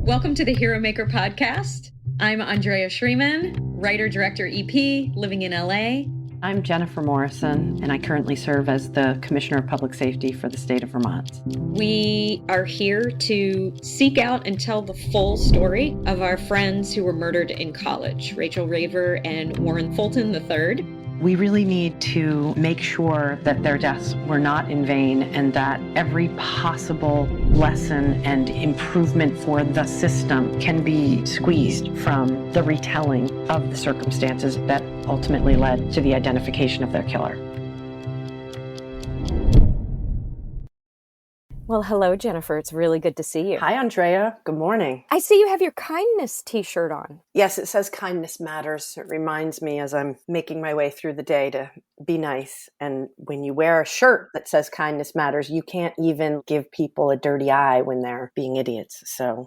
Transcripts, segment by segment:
Welcome to the Hero Maker podcast. I'm Andrea Schreeman, writer-director EP, living in LA. I'm Jennifer Morrison, and I currently serve as the Commissioner of Public Safety for the state of Vermont. We are here to seek out and tell the full story of our friends who were murdered in college, Rachel Raver and Warren Fulton III. We really need to make sure that their deaths were not in vain and that every possible lesson and improvement for the system can be squeezed from the retelling of the circumstances that ultimately led to the identification of their killer. Well, hello, Jennifer. It's really good to see you. Hi, Andrea. Good morning. I see you have your kindness t-shirt on. Yes, it says kindness matters. It reminds me as I'm making my way through the day to be nice. And when you wear a shirt that says kindness matters, you can't even give people a dirty eye when they're being idiots. So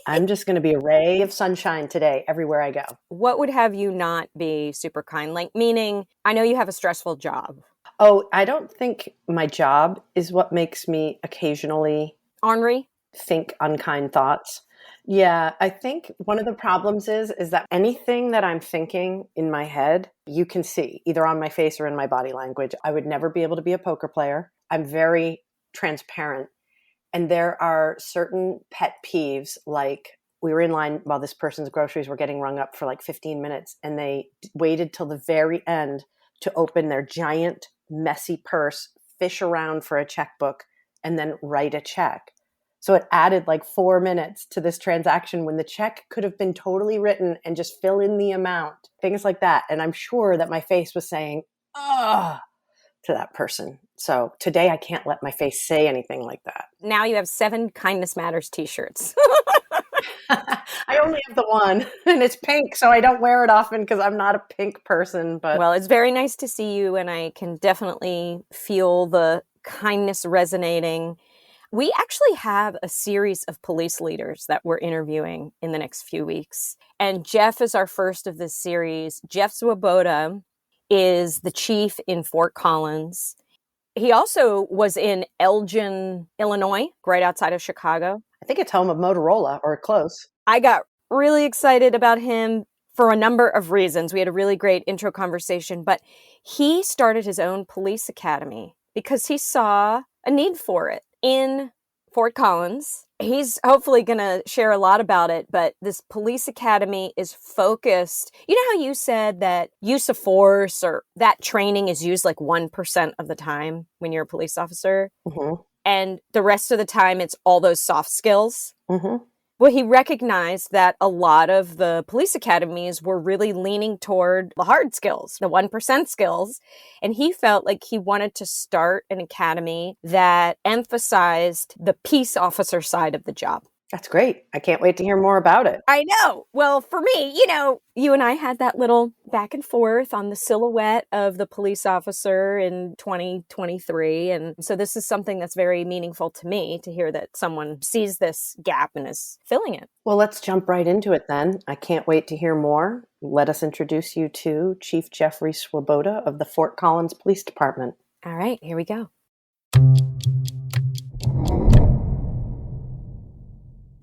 I'm just going to be a ray of sunshine today, everywhere I go. What would have you not be super kind? Like, meaning, I know you have a stressful job. Oh, I don't think my job is what makes me occasionally ornery, think unkind thoughts. Yeah, I think one of the problems is that anything that I'm thinking in my head, you can see either on my face or in my body language. I would never be able to be a poker player. I'm very transparent. And there are certain pet peeves, like we were in line while this person's groceries were getting rung up for like 15 minutes, and they waited till the very end to open their giant messy purse, fish around for a checkbook, and then write a check. So it added like 4 minutes to this transaction when the check could have been totally written and just fill in the amount, things like that. And I'm sure that my face was saying, ugh, to that person. So today I can't let my face say anything like that. Now you have 7 Kindness Matters t-shirts. I only have the one, and it's pink, so I don't wear it often because I'm not a pink person. But well, it's very nice to see you, and I can definitely feel the kindness resonating. We actually have a series of police leaders that we're interviewing in the next few weeks, and Jeff is our first of this series. Chief Swoboda is the chief in Fort Collins. He also was in Elgin, Illinois, right outside of Chicago. I think it's home of Motorola, or close. I got really excited about him for a number of reasons. We had a really great intro conversation, but he started his own police academy because he saw a need for it in Fort Collins. He's hopefully going to share a lot about it, but this police academy is focused. You know how you said that use of force or that training is used like 1% of the time when you're a police officer? Mm-hmm. And the rest of the time, it's all those soft skills. Mm-hmm. Well, he recognized that a lot of the police academies were really leaning toward the hard skills, the 1% skills. And he felt like he wanted to start an academy that emphasized the peace officer side of the job. That's great. I can't wait to hear more about it. I know. Well, for me, you and I had that little back and forth on the silhouette of the police officer in 2023. And so this is something that's very meaningful to me to hear that someone sees this gap and is filling it. Well, let's jump right into it then. I can't wait to hear more. Let us introduce you to Chief Jeffrey Swoboda of the Fort Collins Police Department. All right, here we go.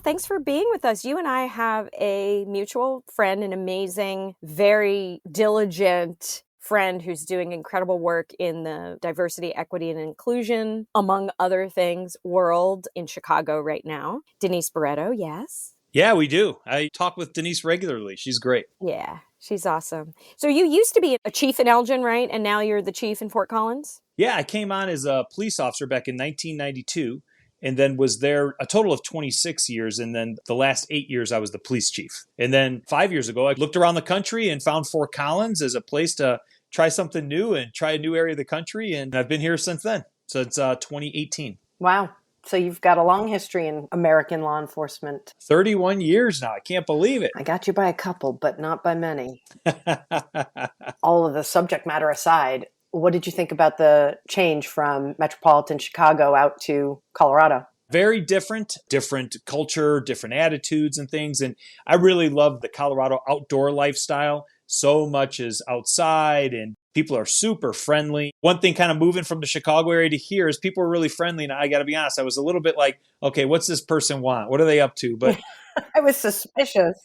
Thanks for being with us. You and I have a mutual friend, an amazing, very diligent friend who's doing incredible work in the diversity, equity, and inclusion, among other things, world in Chicago right now. Denise Barreto, yes? Yeah, we do. I talk with Denise regularly. She's great. Yeah, she's awesome. So you used to be a chief in Elgin, right? And now you're the chief in Fort Collins? Yeah, I came on as a police officer back in 1992. And then was there a total of 26 years. And then the last 8 years, I was the police chief. And then 5 years ago, I looked around the country and found Fort Collins as a place to try something new and try a new area of the country. And I've been here since then. So it's 2018. Wow. So you've got a long history in American law enforcement. 31 years now. I can't believe it. I got you by a couple, but not by many. All of the subject matter aside, what did you think about the change from metropolitan Chicago out to Colorado? Very different culture, different attitudes and things. And I really love the Colorado outdoor lifestyle. So much is outside and people are super friendly. One thing kind of moving from the Chicago area to here is people are really friendly. And I got to be honest, I was a little bit like, okay, what's this person want? What are they up to? But I was suspicious.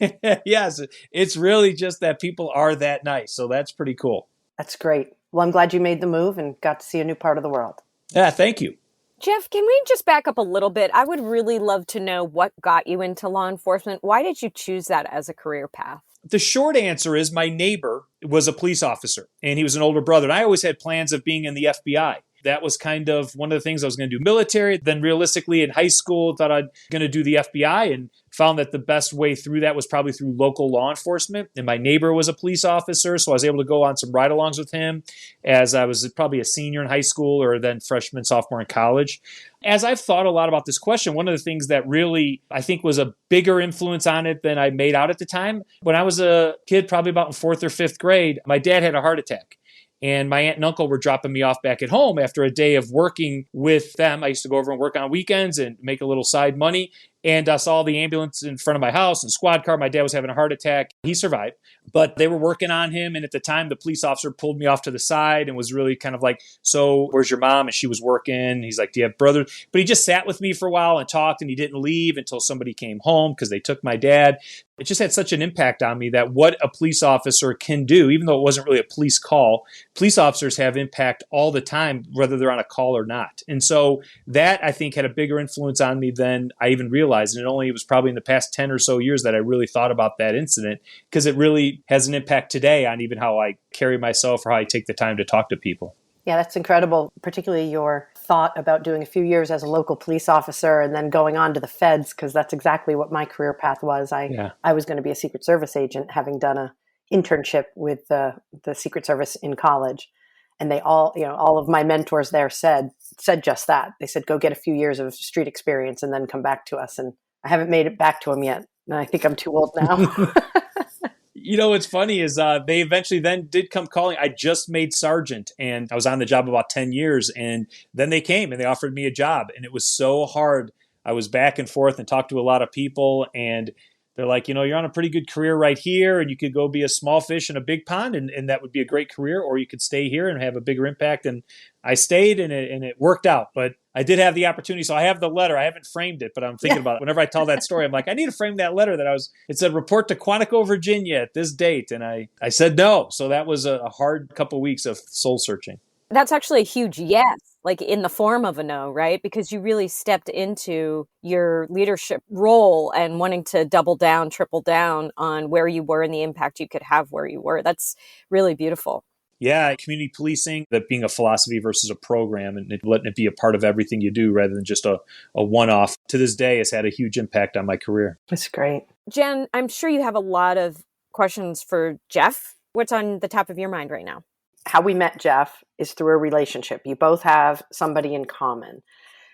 Yes, it's really just that people are that nice. So that's pretty cool. That's great. Well, I'm glad you made the move and got to see a new part of the world. Yeah, thank you. Jeff, can we just back up a little bit? I would really love to know what got you into law enforcement. Why did you choose that as a career path? The short answer is my neighbor was a police officer and he was an older brother. And I always had plans of being in the FBI. That was kind of one of the things I was going to do military. Then realistically in high school, thought I'd going to do the FBI and found that the best way through that was probably through local law enforcement. And my neighbor was a police officer, so I was able to go on some ride-alongs with him as I was probably a senior in high school or then freshman, sophomore in college. As I've thought a lot about this question, one of the things that really I think was a bigger influence on it than I made out at the time, when I was a kid, probably about in fourth or fifth grade, my dad had a heart attack. And my aunt and uncle were dropping me off back at home after a day of working with them. I used to go over and work on weekends and make a little side money. And I saw the ambulance in front of my house and squad car. My dad was having a heart attack. He survived, but they were working on him. And at the time, the police officer pulled me off to the side and was really kind of like, so where's your mom? And she was working. He's like, do you have brothers? But he just sat with me for a while and talked, and he didn't leave until somebody came home because they took my dad. It just had such an impact on me that what a police officer can do, even though it wasn't really a police call, police officers have impact all the time, whether they're on a call or not. And so that, I think, had a bigger influence on me than I even realized. And it was probably in the past 10 or so years that I really thought about that incident, because it really has an impact today on even how I carry myself or how I take the time to talk to people. Yeah, that's incredible, particularly your thought about doing a few years as a local police officer and then going on to the feds, because that's exactly what my career path was. I was going to be a Secret Service agent, having done an internship with the Secret Service in college. And they all of my mentors there said just that. They said, go get a few years of street experience and then come back to us. And I haven't made it back to them yet. And I think I'm too old now. What's funny is they eventually then did come calling. I just made sergeant and I was on the job about 10 years. And then they came and they offered me a job. And it was so hard. I was back and forth and talked to a lot of people. And they're like, you're on a pretty good career right here. And you could go be a small fish in a big pond. And that would be a great career. Or you could stay here and have a bigger impact. And I stayed and it worked out. But I did have the opportunity. So I have the letter. I haven't framed it, but I'm thinking about it. Whenever I tell that story, I'm like, I need to frame that letter it said report to Quantico, Virginia at this date. And I said no. So that was a hard couple of weeks of soul searching. That's actually a huge yes, like in the form of a no, right? Because you really stepped into your leadership role and wanting to double down, triple down on where you were and the impact you could have where you were. That's really beautiful. Yeah, community policing, that being a philosophy versus a program and letting it be a part of everything you do rather than just a one-off, to this day has had a huge impact on my career. That's great. Jen, I'm sure you have a lot of questions for Jeff. What's on the top of your mind right now? How we met Jeff is through a relationship. You both have somebody in common.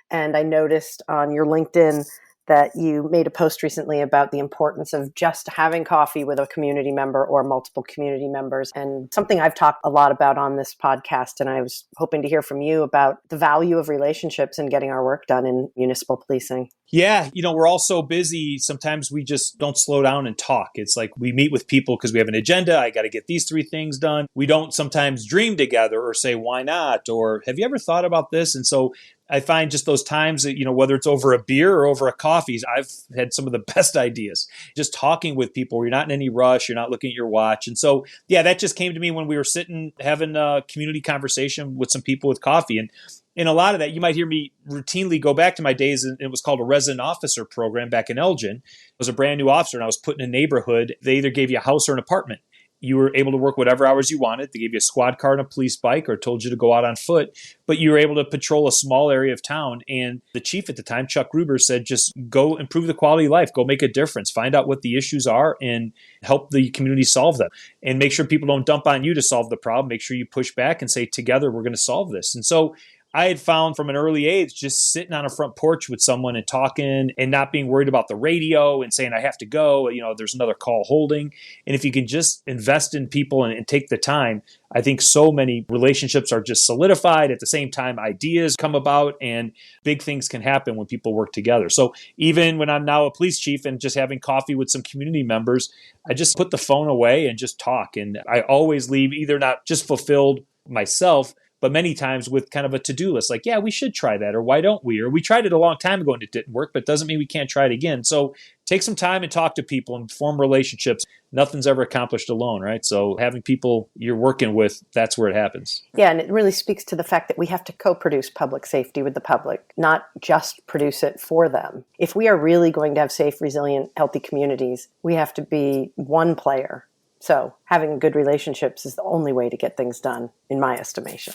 And I noticed on your LinkedIn that you made a post recently about the importance of just having coffee with a community member or multiple community members. And something I've talked a lot about on this podcast, and I was hoping to hear from you about the value of relationships and getting our work done in municipal policing. Yeah, we're all so busy. Sometimes we just don't slow down and talk. It's like we meet with people because we have an agenda. I got to get these 3 things done. We don't sometimes dream together or say, why not? Or have you ever thought about this? And so I find just those times that, whether it's over a beer or over a coffee, I've had some of the best ideas. Just talking with people where you're not in any rush, you're not looking at your watch. And so, yeah, that just came to me when we were sitting having a community conversation with some people with coffee. And in a lot of that, you might hear me routinely go back to my days. And it was called a resident officer program back in Elgin. I was a brand new officer and I was put in a neighborhood. They either gave you a house or an apartment. You were able to work whatever hours you wanted. They gave you a squad car and a police bike or told you to go out on foot, but you were able to patrol a small area of town. And the chief at the time, Chuck Gruber, said, just go improve the quality of life, go make a difference, find out what the issues are and help the community solve them. And make sure people don't dump on you to solve the problem. Make sure you push back and say, together, we're going to solve this. And so I had found from an early age, just sitting on a front porch with someone and talking and not being worried about the radio and saying, I have to go, there's another call holding. And if you can just invest in people and take the time, I think so many relationships are just solidified. At the same time, ideas come about and big things can happen when people work together. So even when I'm now a police chief and just having coffee with some community members, I just put the phone away and just talk. And I always leave either not just fulfilled myself, but many times with kind of a to-do list, like, yeah, we should try that, or why don't we? Or we tried it a long time ago and it didn't work, but it doesn't mean we can't try it again. So take some time and talk to people and form relationships. Nothing's ever accomplished alone, right? So having people you're working with, that's where it happens. Yeah, and it really speaks to the fact that we have to co-produce public safety with the public, not just produce it for them. If we are really going to have safe, resilient, healthy communities, we have to be one player. So having good relationships is the only way to get things done, in my estimation.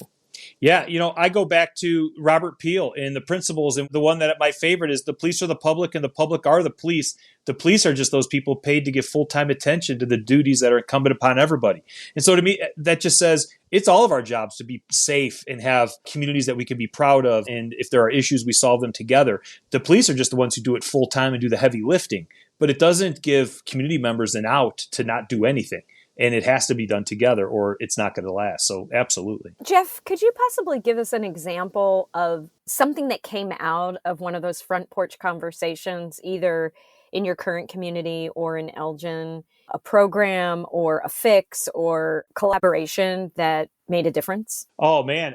Yeah, I go back to Robert Peel and the principles, and the one that my favorite is the police are the public and the public are the police. The police are just those people paid to give full-time attention to the duties that are incumbent upon everybody. And so to me, that just says it's all of our jobs to be safe and have communities that we can be proud of. And if there are issues, we solve them together. The police are just the ones who do it full-time and do the heavy lifting. But it doesn't give community members an out to not do anything. And it has to be done together or it's not going to last. So absolutely. Jeff, could you possibly give us an example of something that came out of one of those front porch conversations, either in your current community or in Elgin, a program or a fix or collaboration that made a difference? Oh, man.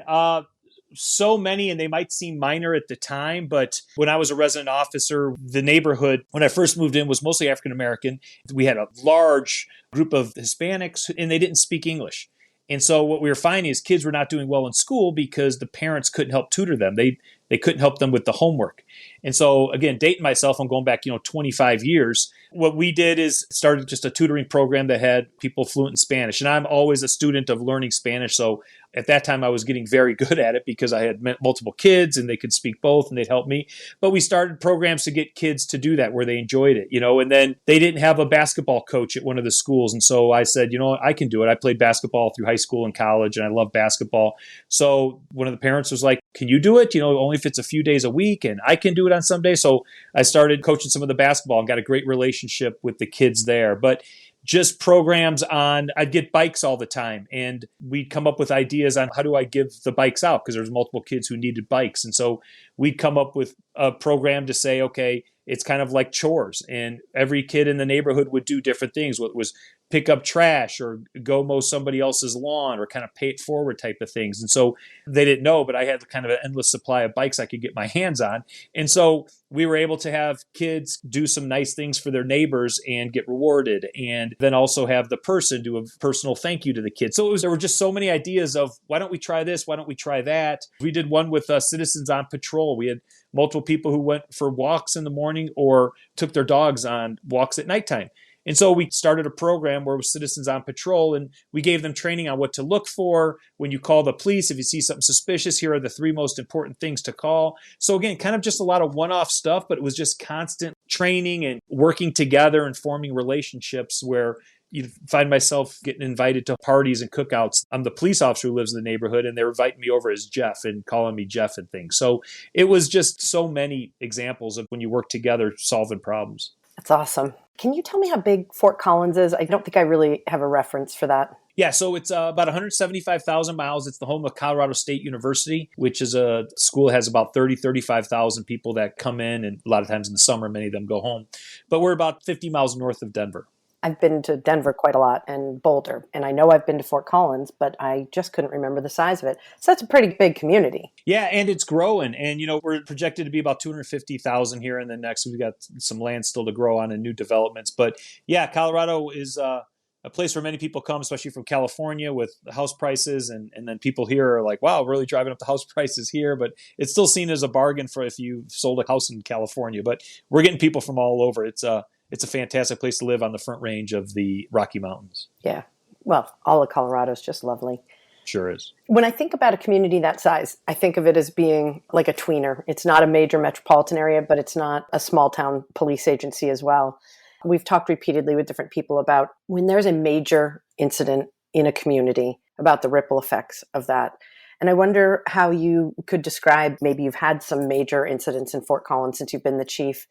So many, and they might seem minor at the time, but when I was a resident officer, the neighborhood, when I first moved in, was mostly African American. We had a large group of Hispanics, and they didn't speak English. And so what we were finding is kids were not doing well in school because the parents couldn't help tutor them. They couldn't help them with the homework. And so, again, dating myself, I'm going back, 25 years. What we did is started just a tutoring program that had people fluent in Spanish. And I'm always a student of learning Spanish. So at that time, I was getting very good at it because I had multiple kids and they could speak both and they'd help me. But we started programs to get kids to do that where they enjoyed it, and then they didn't have a basketball coach at one of the schools. And so I said, I can do it. I played basketball through high school and college and I love basketball. So one of the parents was like, can you do it? Only if it's a few days a week and I can do it on some days. So I started coaching some of the basketball and got a great relationship with the kids there. But just programs on, I'd get bikes all the time and we'd come up with ideas on how do I give the bikes out because there's multiple kids who needed bikes. And so we'd come up with a program to say, okay, it's kind of like chores and every kid in the neighborhood would do different things. What was pick up trash or go mow somebody else's lawn or kind of pay it forward type of things. And so they didn't know, but I had kind of an endless supply of bikes I could get my hands on. And so we were able to have kids do some nice things for their neighbors and get rewarded. And then also have the person do a personal thank you to the kids. So there were just so many ideas of why don't we try this? Why don't we try that? We did one with Citizens on Patrol. We had multiple people who went for walks in the morning or took their dogs on walks at nighttime. And so we started a program where it was Citizens on Patrol, and we gave them training on what to look for when you call the police. If you see something suspicious, here are the 3 most important things to call. So again, kind of just a lot of one-off stuff, but it was just constant training and working together and forming relationships where you find myself getting invited to parties and cookouts. I'm the police officer who lives in the neighborhood, and they're inviting me over as Jeff and calling me Jeff and things. So it was just so many examples of when you work together solving problems. That's awesome. Can you tell me how big Fort Collins is? I don't think I really have a reference for that. Yeah, so it's about 175,000 miles. It's the home of Colorado State University, which is a school that has about 35,000 people that come in. And a lot of times in the summer, many of them go home. But we're about 50 miles north of Denver. I've been to Denver quite a lot and Boulder, and I know I've been to Fort Collins, but I just couldn't remember the size of it. So that's a pretty big community. Yeah, and it's growing. And, we're projected to be about 250,000 here in the next. We've got some land still to grow on and new developments. But yeah, Colorado is a place where many people come, especially from California with house prices. And then people here are like, wow, really driving up the house prices here. But it's still seen as a bargain for if you sold a house in California. But we're getting people from all over. It's a fantastic place to live on the Front Range of the Rocky Mountains. Yeah. Well, all of Colorado is just lovely. Sure is. When I think about a community that size, I think of it as being like a tweener. It's not a major metropolitan area, but it's not a small town police agency as well. We've talked repeatedly with different people about when there's a major incident in a community, about the ripple effects of that. And I wonder how you could describe, maybe you've had some major incidents in Fort Collins since you've been the chief,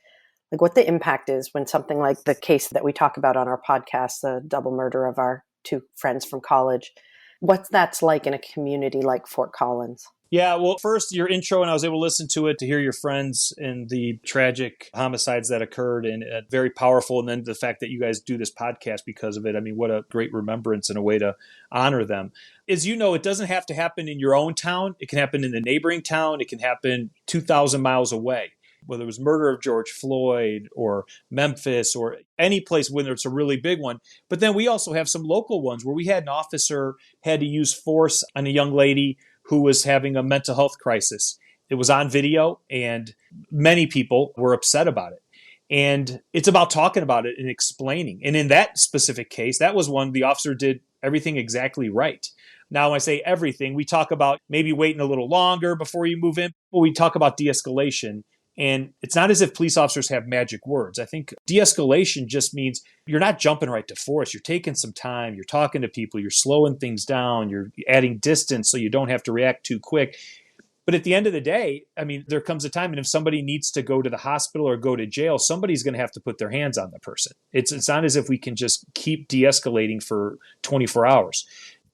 like what the impact is when something like the case that we talk about on our podcast, the double murder of our 2 friends from college, what that's like in a community like Fort Collins. Yeah, well, first, your intro, and I was able to listen to it to hear your friends and the tragic homicides that occurred, and very powerful. And then the fact that you guys do this podcast because of it. I mean, what a great remembrance and a way to honor them. As you know, it doesn't have to happen in your own town. It can happen in the neighboring town. It can happen 2,000 miles away. whether it was murder of George Floyd or Memphis or any place, whether it's a really big one. But then we also have some local ones where we had an officer had to use force on a young lady who was having a mental health crisis. It was on video, and many people were upset about it. And it's about talking about it and explaining. And in that specific case, that was one the officer did everything exactly right. Now, when I say everything, we talk about maybe waiting a little longer before you move in, but we talk about de-escalation. And it's not as if police officers have magic words. I think de-escalation just means you're not jumping right to force. You're taking some time. You're talking to people. You're slowing things down. You're adding distance so you don't have to react too quick. But at the end of the day, I mean, there comes a time, and if somebody needs to go to the hospital or go to jail, somebody's going to have to put their hands on the person. It's not as if we can just keep de-escalating for 24 hours.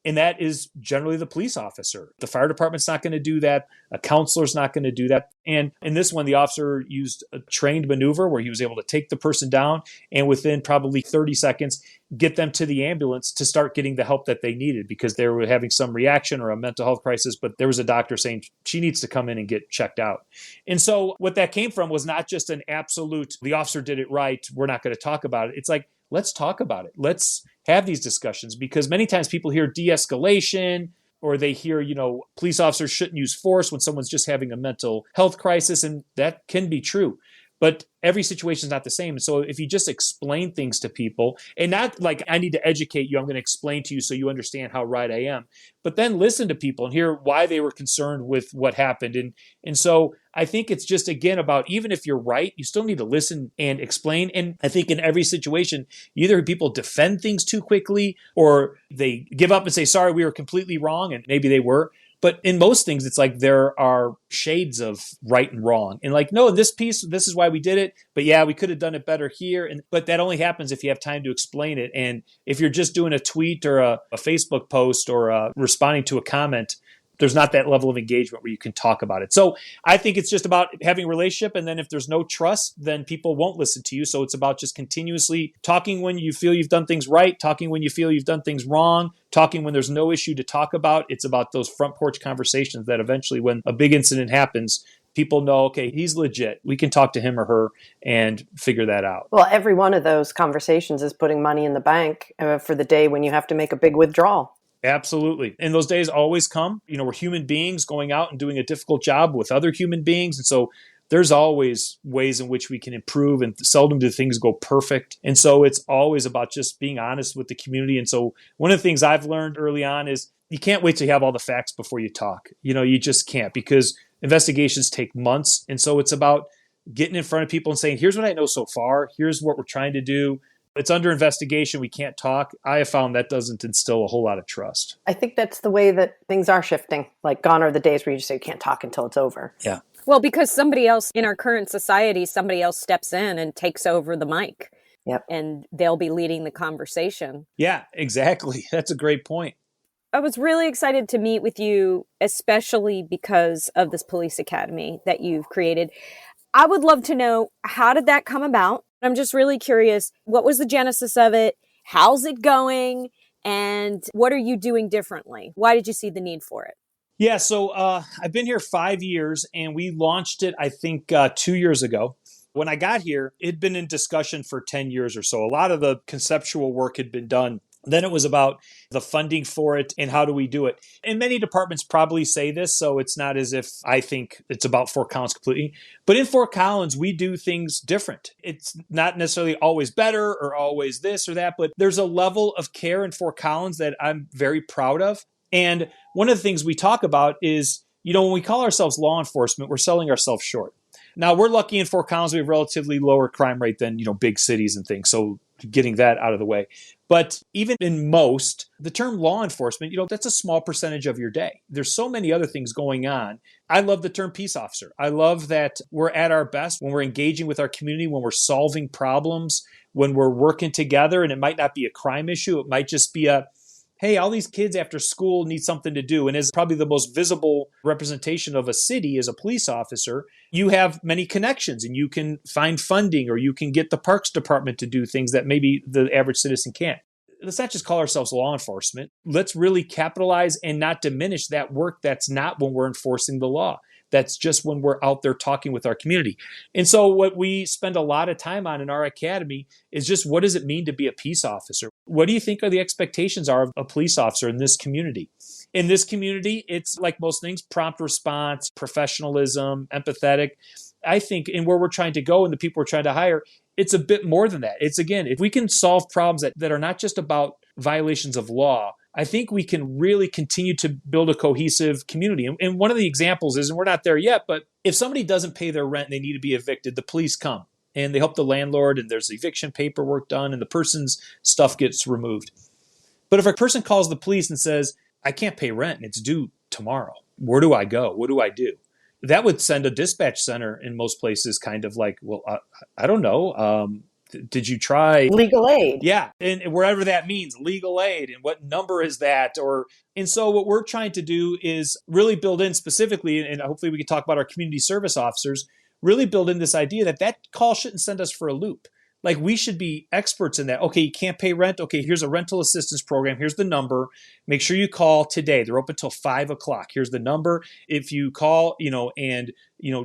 And that is generally the police officer. The fire department's not going to do that. A counselor's not going to do that. And in this one, the officer used a trained maneuver where he was able to take the person down and within probably 30 seconds, get them to the ambulance to start getting the help that they needed because they were having some reaction or a mental health crisis. But there was a doctor saying she needs to come in and get checked out. And so what that came from was not just an absolute, the officer did it right, we're not going to talk about it. It's like, let's talk about it. Let's have these discussions, because many times people hear de-escalation or they hear, police officers shouldn't use force when someone's just having a mental health crisis. And that can be true. But every situation is not the same. And so if you just explain things to people, and not like I need to educate you, I'm going to explain to you so you understand how right I am, but then listen to people and hear why they were concerned with what happened. And so I think it's just, again, about even if you're right, you still need to listen and explain. And I think in every situation, either people defend things too quickly or they give up and say, sorry, we were completely wrong. And maybe they were. But in most things, it's like there are shades of right and wrong. And like, no, this piece, this is why we did it. But yeah, we could have done it better here. But that only happens if you have time to explain it. And if you're just doing a tweet or a Facebook post or responding to a comment, there's not that level of engagement where you can talk about it. So I think it's just about having a relationship. And then if there's no trust, then people won't listen to you. So it's about just continuously talking when you feel you've done things right, talking when you feel you've done things wrong, talking when there's no issue to talk about. It's about those front porch conversations that eventually, when a big incident happens, people know, okay, he's legit. We can talk to him or her and figure that out. Well, every one of those conversations is putting money in the bank for the day when you have to make a big withdrawal. Absolutely. And those days always come. We're human beings going out and doing a difficult job with other human beings. And so there's always ways in which we can improve, and seldom do things go perfect. And so it's always about just being honest with the community. And so one of the things I've learned early on is you can't wait till you have all the facts before you talk. You just can't, because investigations take months. And so it's about getting in front of people and saying, here's what I know so far. Here's what we're trying to do. It's under investigation. We can't talk. I have found that doesn't instill a whole lot of trust. I think that's the way that things are shifting. Like, gone are the days where you just say you can't talk until it's over. Yeah. Well, because somebody else in our current society, somebody else steps in and takes over the mic. Yep. And they'll be leading the conversation. Yeah, exactly. That's a great point. I was really excited to meet with you, especially because of this police academy that you've created. I would love to know, how did that come about? I'm just really curious, what was the genesis of it? How's it going? And what are you doing differently? Why did you see the need for it? Yeah, so I've been here 5 years, and we launched it, I think, 2 years ago. When I got here, it had been in discussion for 10 years or so. A lot of the conceptual work had been done. Then it was about the funding for it and how do we do it. And many departments probably say this, so it's not as if I think it's about Fort Collins completely. But in Fort Collins, we do things different. It's not necessarily always better or always this or that, but there's a level of care in Fort Collins that I'm very proud of. And one of the things we talk about is, when we call ourselves law enforcement, we're selling ourselves short. Now, we're lucky in Fort Collins, we have relatively lower crime rate than, big cities and things. So getting that out of the way. But even in most, the term law enforcement, that's a small percentage of your day. There's so many other things going on. I love the term peace officer. I love that we're at our best when we're engaging with our community, when we're solving problems, when we're working together. And it might not be a crime issue. It might just be hey, all these kids after school need something to do. And as probably the most visible representation of a city as a police officer, you have many connections and you can find funding, or you can get the parks department to do things that maybe the average citizen can't. Let's not just call ourselves law enforcement. Let's really capitalize and not diminish that work that's not when we're enforcing the law. That's just when we're out there talking with our community. And so what we spend a lot of time on in our academy is just, what does it mean to be a peace officer? What do you think are the expectations are of a police officer in this community? In this community, it's like most things, prompt response, professionalism, empathetic. I think in where we're trying to go and the people we're trying to hire, it's a bit more than that. It's, again, if we can solve problems that are not just about violations of law, I think we can really continue to build a cohesive community. And one of the examples is, and we're not there yet, but if somebody doesn't pay their rent and they need to be evicted, the police come and they help the landlord, and there's eviction paperwork done and the person's stuff gets removed. But if a person calls the police and says, I can't pay rent and it's due tomorrow, where do I go? What do I do? That would send a dispatch center in most places kind of like, well, I don't know. Did you try legal aid? Yeah. And wherever that means, legal aid, and what number is that? And so what we're trying to do is really build in specifically, and hopefully we can talk about our community service officers, really build in this idea that call shouldn't send us for a loop. Like, we should be experts in that. Okay, you can't pay rent. Okay, here's a rental assistance program. Here's the number. Make sure you call today. They're open till 5:00. Here's the number. If you call, and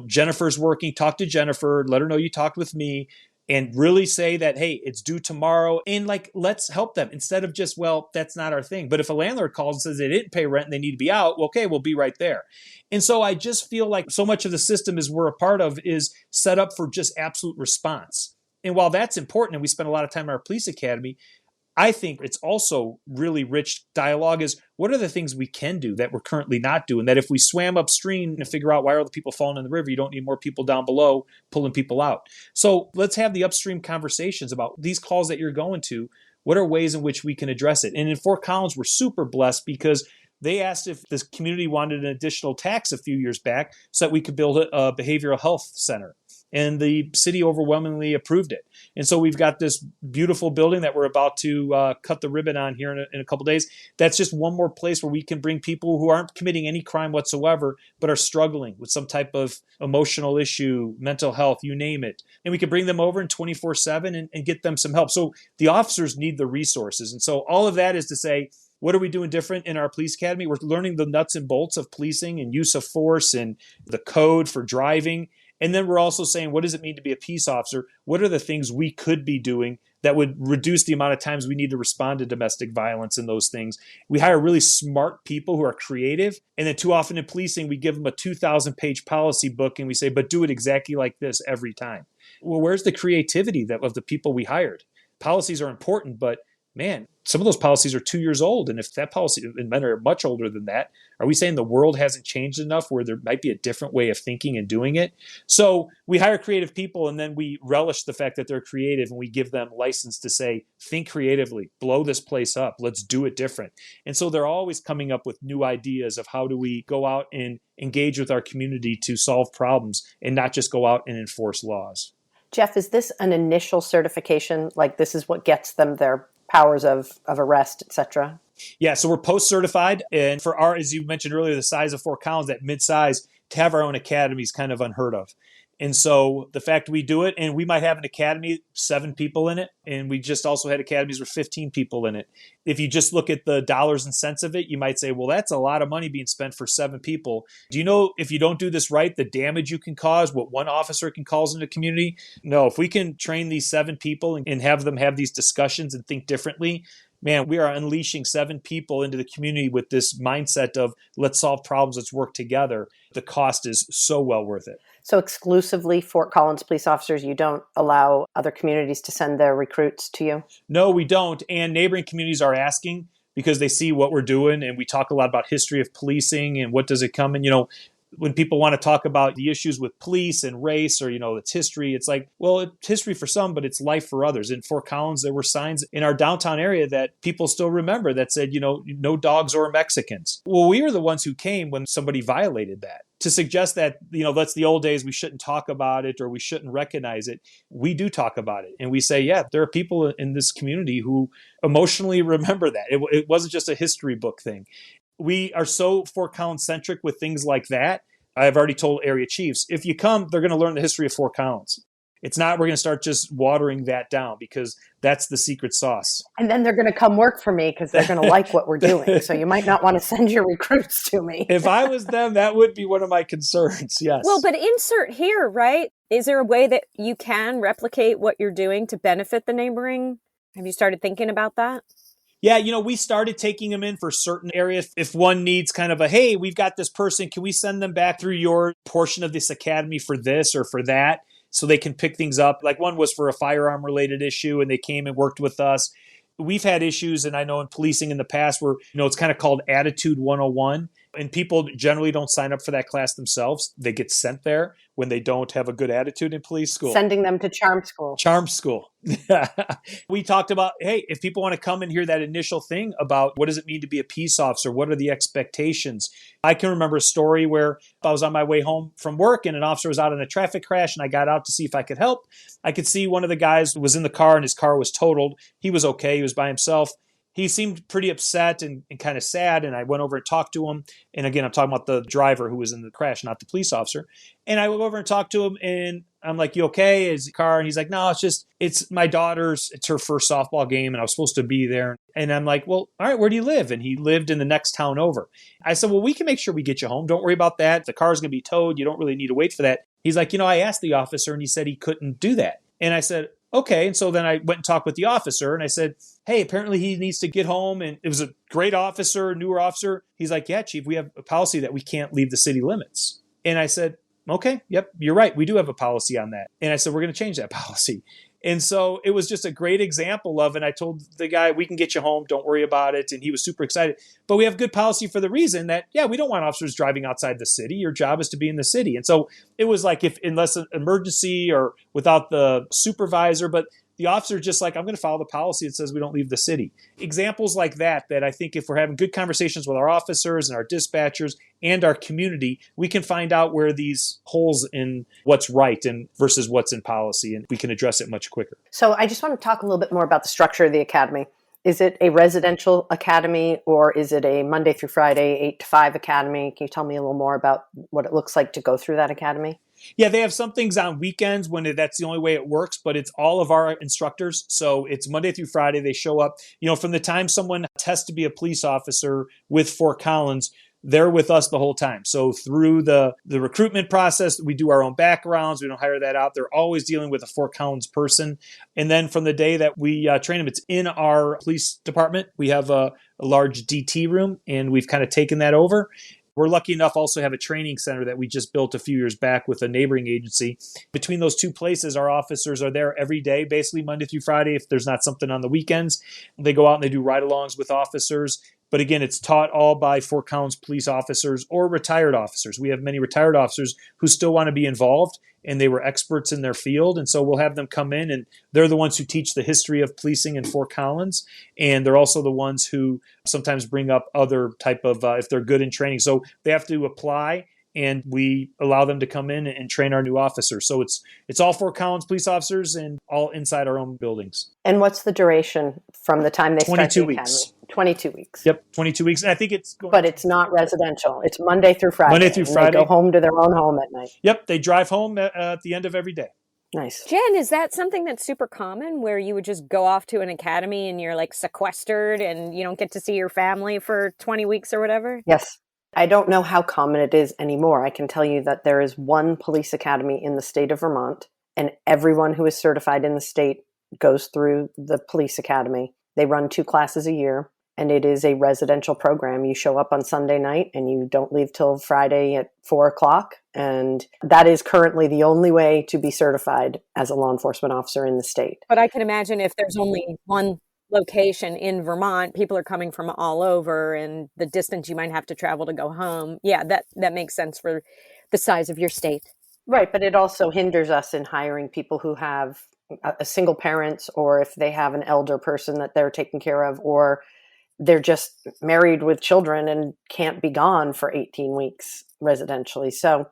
Jennifer's working, talk to Jennifer, let her know you talked with me, and really say that, hey, it's due tomorrow. And let's help them instead of just, well, that's not our thing. But if a landlord calls and says they didn't pay rent and they need to be out, well, okay, we'll be right there. And so I just feel like so much of the system is we're a part of is set up for just absolute response. And while that's important, and we spend a lot of time in our police academy, I think it's also really rich dialogue is, what are the things we can do that we're currently not doing? That if we swam upstream and figure out why are the people falling in the river, you don't need more people down below pulling people out. So let's have the upstream conversations about these calls that you're going to. What are ways in which we can address it? And in Fort Collins, we're super blessed because they asked if this community wanted an additional tax a few years back so that we could build a behavioral health center. And the city overwhelmingly approved it. And so we've got this beautiful building that we're about to cut the ribbon on here in a couple of days. That's just one more place where we can bring people who aren't committing any crime whatsoever, but are struggling with some type of emotional issue, mental health, you name it. And we can bring them over in 24/7 and get them some help. So the officers need the resources. And so all of that is to say, what are we doing different in our police academy? We're learning the nuts and bolts of policing and use of force and the code for driving. And then we're also saying, what does it mean to be a peace officer? What are the things we could be doing that would reduce the amount of times we need to respond to domestic violence and those things? We hire really smart people who are creative. And then too often in policing, we give them a 2,000-page policy book and we say, but do it exactly like this every time. Well, where's the creativity of the people we hired? Policies are important, but man, some of those policies are 2 years old. And if that policy, and men are much older than that, are we saying the world hasn't changed enough where there might be a different way of thinking and doing it? So we hire creative people and then we relish the fact that they're creative and we give them license to say, think creatively, blow this place up, let's do it different. And so they're always coming up with new ideas of how do we go out and engage with our community to solve problems and not just go out and enforce laws. Jeff, is this an initial certification? Like this is what gets them their powers of arrest, et cetera? Yeah, so we're post-certified. And for our, as you mentioned earlier, the size of Fort Collins, that mid-size, to have our own academy is kind of unheard of. And so the fact we do it, and we might have an academy, 7 people in it, and we just also had academies with 15 people in it. If you just look at the dollars and cents of it, you might say, well, that's a lot of money being spent for 7 people. Do you know if you don't do this right, the damage you can cause, what one officer can cause in a community? No, if we can train these 7 people and have them have these discussions and think differently, man, we are unleashing 7 people into the community with this mindset of let's solve problems, let's work together. The cost is so well worth it. So exclusively Fort Collins police officers, you don't allow other communities to send their recruits to you? No, we don't. And neighboring communities are asking because they see what we're doing. And we talk a lot about history of policing and what does it come in. When people want to talk about the issues with police and race or, it's history, it's like, well, it's history for some, but it's life for others. In Fort Collins, there were signs in our downtown area that people still remember that said, no dogs or Mexicans. Well, we were the ones who came when somebody violated that. To suggest that, that's the old days, we shouldn't talk about it or we shouldn't recognize it. We do talk about it. And we say, yeah, there are people in this community who emotionally remember that. It wasn't just a history book thing. We are so Fort Collins centric with things like that. I've already told area chiefs, if you come, they're going to learn the history of Fort Collins. It's not, we're going to start just watering that down, because that's the secret sauce. And then they're going to come work for me because they're going to like what we're doing. So you might not want to send your recruits to me. If I was them, that would be one of my concerns. Yes. Well, but insert here, right? Is there a way that you can replicate what you're doing to benefit the neighboring? Have you started thinking about that? Yeah, we started taking them in for certain areas. If one needs kind of a, hey, we've got this person, can we send them back through your portion of this academy for this or for that? So they can pick things up. Like one was for a firearm related issue, and they came and worked with us. We've had issues, and I know in policing in the past where, it's kind of called Attitude 101. And people generally don't sign up for that class themselves. They get sent there when they don't have a good attitude in police school. Sending them to charm school. Charm school. We talked about, hey, if people want to come and hear that initial thing about what does it mean to be a peace officer? What are the expectations? I can remember a story where I was on my way home from work and an officer was out in a traffic crash, and I got out to see if I could help. I could see one of the guys was in the car and his car was totaled. He was okay. He was by himself. He seemed pretty upset and kind of sad, and I went over and talked to him. And again, I'm talking about the driver who was in the crash, not the police officer. And I went over and talked to him, and I'm like, you okay? Is the car? And he's like, no, it's my daughter's. It's her first softball game, and I was supposed to be there. And I'm like, well, all right, where do you live? And he lived in the next town over. I said, well, we can make sure we get you home. Don't worry about that. The car's going to be towed. You don't really need to wait for that. He's like, I asked the officer, and he said he couldn't do that. And I said, okay. And so then I went and talked with the officer, and I said, hey, apparently he needs to get home. And it was a great officer, newer officer. He's like, yeah, Chief, we have a policy that we can't leave the city limits. And I said, okay, yep, you're right. We do have a policy on that. And I said, we're going to change that policy. And so it was just a great example of, and I told the guy, we can get you home. Don't worry about it. And he was super excited. But we have good policy for the reason that, yeah, we don't want officers driving outside the city. Your job is to be in the city. And so it was like, if unless an emergency or without the supervisor, but the officer just like, I'm going to follow the policy that says we don't leave the city. Examples like that I think if we're having good conversations with our officers and our dispatchers and our community, we can find out where these holes in what's right and versus what's in policy, and we can address it much quicker. So I just want to talk a little bit more about the structure of the academy. Is it a residential academy, or is it a Monday through Friday, 8 to 5 academy? Can you tell me a little more about what it looks like to go through that academy? Yeah, they have some things on weekends when that's the only way it works, but it's all of our instructors. So it's Monday through Friday. They show up, from the time someone tests to be a police officer with Fort Collins, they're with us the whole time. So through the recruitment process, we do our own backgrounds. We don't hire that out. They're always dealing with a Fort Collins person. And then from the day that we train them, it's in our police department. We have a large DT room, and we've kind of taken that over. We're lucky enough also to have a training center that we just built a few years back with a neighboring agency. Between those two places, our officers are there every day, basically Monday through Friday. If there's not something on the weekends, they go out and they do ride-alongs with officers. But again, it's taught all by Fort Collins police officers or retired officers. We have many retired officers who still want to be involved, and they were experts in their field. And so we'll have them come in, and they're the ones who teach the history of policing in Fort Collins. And they're also the ones who sometimes bring up other type of, if they're good in training. So they have to apply, and we allow them to come in and train our new officers. So it's all Fort Collins police officers and all inside our own buildings. And what's the duration from the time they start the 22 academy? weeks. 22 weeks. Yep, 22 weeks. And I think it's going. But it's not residential. It's Monday through Friday. Monday through Friday. They go home to their own home at night. Yep, they drive home at the end of every day. Nice. Jen, is that something that's super common where you would just go off to an academy and you're like sequestered and you don't get to see your family for 20 weeks or whatever? Yes. I don't know how common it is anymore. I can tell you that there is one police academy in the state of Vermont, and everyone who is certified in the state goes through the police academy. They run 2 classes a year, and it is a residential program. You show up on Sunday night and you don't leave till Friday at 4:00. And that is currently the only way to be certified as a law enforcement officer in the state. But I can imagine if there's only one location in Vermont, people are coming from all over, and the distance you might have to travel to go home. Yeah, that makes sense for the size of your state. Right, but it also hinders us in hiring people who have a single parents, or if they have an elder person that they're taking care of, or they're just married with children and can't be gone for 18 weeks residentially. So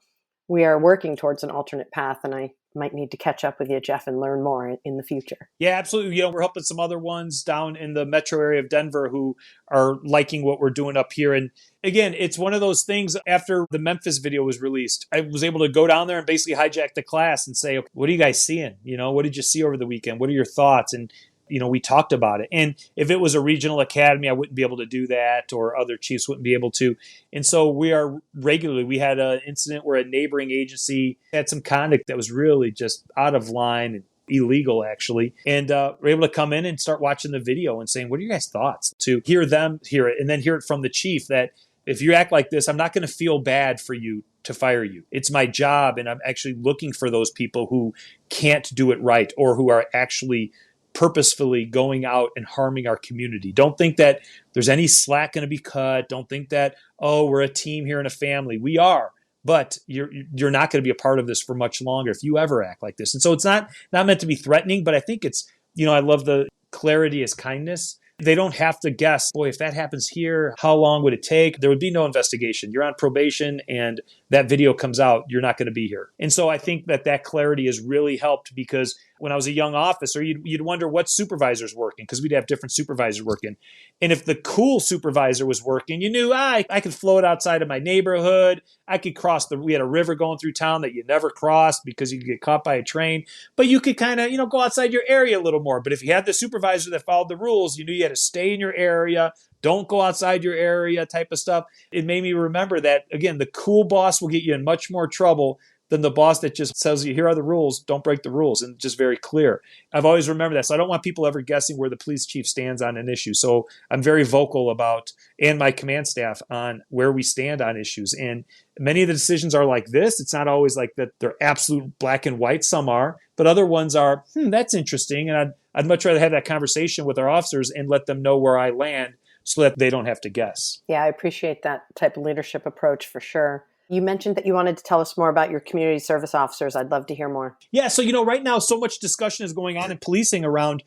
we are working towards an alternate path, and I might need to catch up with you, Jeff, and learn more in the future. Yeah, absolutely. We're helping some other ones down in the metro area of Denver who are liking what we're doing up here. And again, it's one of those things. After the Memphis video was released, I was able to go down there and basically hijack the class and say, what are you guys seeing? What did you see over the weekend? What are your thoughts? And we talked about it. And if it was a regional academy, I wouldn't be able to do that, or other chiefs wouldn't be able to. And so we had an incident where a neighboring agency had some conduct that was really just out of line and illegal, actually. And we're able to come in and start watching the video and saying, what are your guys' thoughts? To hear them hear it, and then hear it from the chief that if you act like this, I'm not going to feel bad for you to fire you. It's my job, and I'm actually looking for those people who can't do it right, or who are actually purposefully going out and harming our community. Don't think that there's any slack going to be cut. Don't think that, we're a team here and a family. We are, but you're not going to be a part of this for much longer if you ever act like this. And so it's not meant to be threatening, but I think it's, I love the clarity is kindness. They don't have to guess, boy, if that happens here, how long would it take? There would be no investigation. You're on probation and that video comes out, you're not going to be here. And so I think that clarity has really helped, because when I was a young officer, you'd wonder what supervisor's working, because we'd have different supervisors working. And if the cool supervisor was working, you knew, I could float outside of my neighborhood. I could we had a river going through town that you never crossed because you could get caught by a train. But you could kind of, go outside your area a little more. But if you had the supervisor that followed the rules, you knew you had to stay in your area. Don't go outside your area type of stuff. It made me remember that, again, the cool boss will get you in much more trouble than the boss that just tells you, here are the rules, don't break the rules, and just very clear. I've always remembered that. So I don't want people ever guessing where the police chief stands on an issue. So I'm very vocal about, and my command staff, on where we stand on issues. And many of the decisions are like this. It's not always like that they're absolute black and white. Some are, but other ones are, that's interesting. And I'd much rather have that conversation with our officers and let them know where I land so that they don't have to guess. Yeah, I appreciate that type of leadership approach for sure. You mentioned that you wanted to tell us more about your community service officers. I'd love to hear more. Yeah, so, right now so much discussion is going on in policing around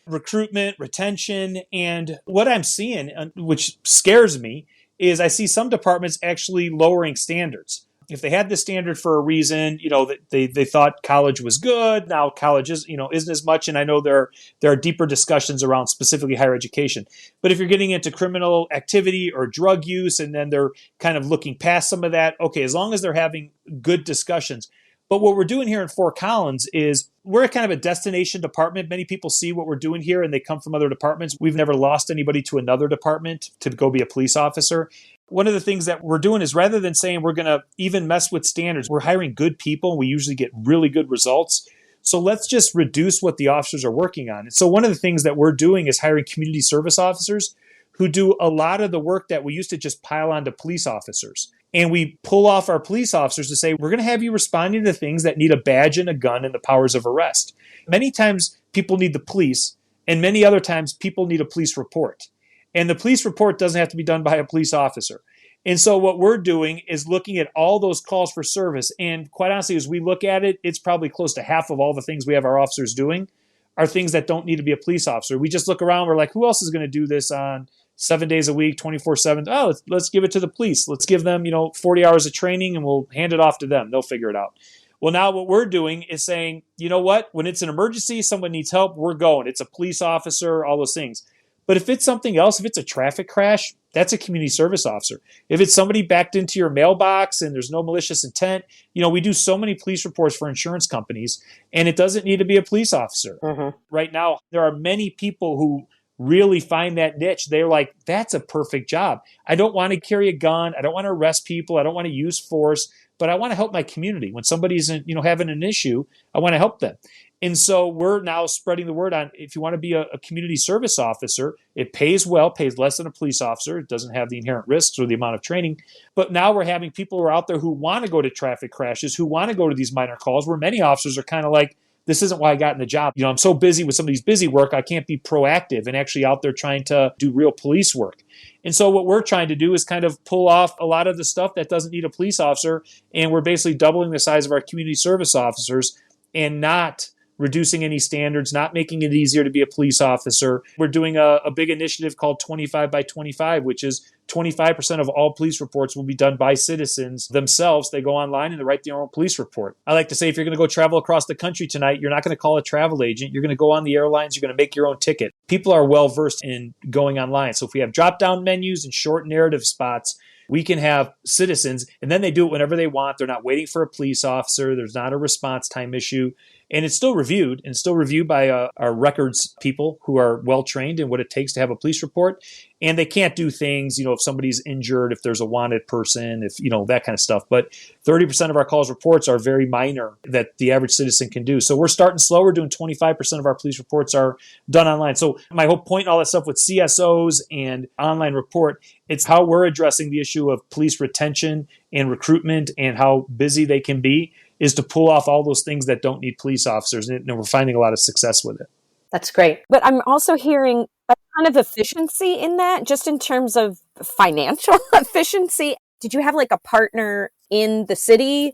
recruitment, retention, and what I'm seeing, which scares me, is I see some departments actually lowering standards. If they had this standard for a reason, that they thought college was good. Now college isn't as much. And I know there are deeper discussions around specifically higher education. But if you're getting into criminal activity or drug use, and then they're kind of looking past some of that, okay, as long as they're having good discussions. But what we're doing here in Fort Collins is we're kind of a destination department. Many people see what we're doing here and they come from other departments. We've never lost anybody to another department to go be a police officer. One of the things that we're doing is, rather than saying we're going to even mess with standards, we're hiring good people. We usually get really good results. So let's just reduce what the officers are working on. And so one of the things that we're doing is hiring community service officers who do a lot of the work that we used to just pile onto police officers. And we pull off our police officers to say, we're going to have you responding to things that need a badge and a gun and the powers of arrest. Many times people need the police, and many other times people need a police report. And the police report doesn't have to be done by a police officer. And so what we're doing is looking at all those calls for service. And quite honestly, as we look at it, it's probably close to half of all the things we have our officers doing are things that don't need to be a police officer. We just look around, we're like, who else is going to do this on 7 days a week, 24/7? Oh, let's give it to the police. Let's give them, 40 hours of training and we'll hand it off to them. They'll figure it out. Well, now what we're doing is saying, you know what? When it's an emergency, someone needs help, we're going. It's a police officer, all those things. But if it's something else, if it's a traffic crash, that's a community service officer. If it's somebody backed into your mailbox and there's no malicious intent, we do so many police reports for insurance companies, and it doesn't need to be a police officer. Mm-hmm. Right now, there are many people who really find that niche. They're like, that's a perfect job. I don't want to carry a gun. I don't want to arrest people. I don't want to use force, but I want to help my community. When somebody's having an issue, I want to help them. And so we're now spreading the word on, if you want to be a community service officer, it pays well, pays less than a police officer. It doesn't have the inherent risks or the amount of training. But now we're having people who are out there who want to go to traffic crashes, who want to go to these minor calls, where many officers are kind of like, this isn't why I got in the job. I'm so busy with some of these busy work, I can't be proactive and actually out there trying to do real police work. And so what we're trying to do is kind of pull off a lot of the stuff that doesn't need a police officer. And we're basically doubling the size of our community service officers and not reducing any standards, not making it easier to be a police officer. We're doing a big initiative called 25 by 25, which is 25% of all police reports will be done by citizens themselves. They go online and they write their own police report. I like to say, if you're going to go travel across the country tonight, you're not going to call a travel agent. You're going to go on the airlines. You're going to make your own ticket. People are well versed in going online. So if we have drop-down menus and short narrative spots, we can have citizens, and then they do it whenever they want. They're not waiting for a police officer. There's not a response time issue. And it's still reviewed, and still reviewed by our records people who are well-trained in what it takes to have a police report. And they can't do things, if somebody's injured, if there's a wanted person, if, that kind of stuff. But 30% of our calls reports are very minor that the average citizen can do. So we're starting slow. We're doing 25% of our police reports are done online. So my whole point, all that stuff with CSOs and online report, it's how we're addressing the issue of police retention and recruitment and how busy they can be, is to pull off all those things that don't need police officers. And we're finding a lot of success with it. That's great. But I'm also hearing a ton of efficiency in that, just in terms of financial efficiency. Did you have like a partner in the city,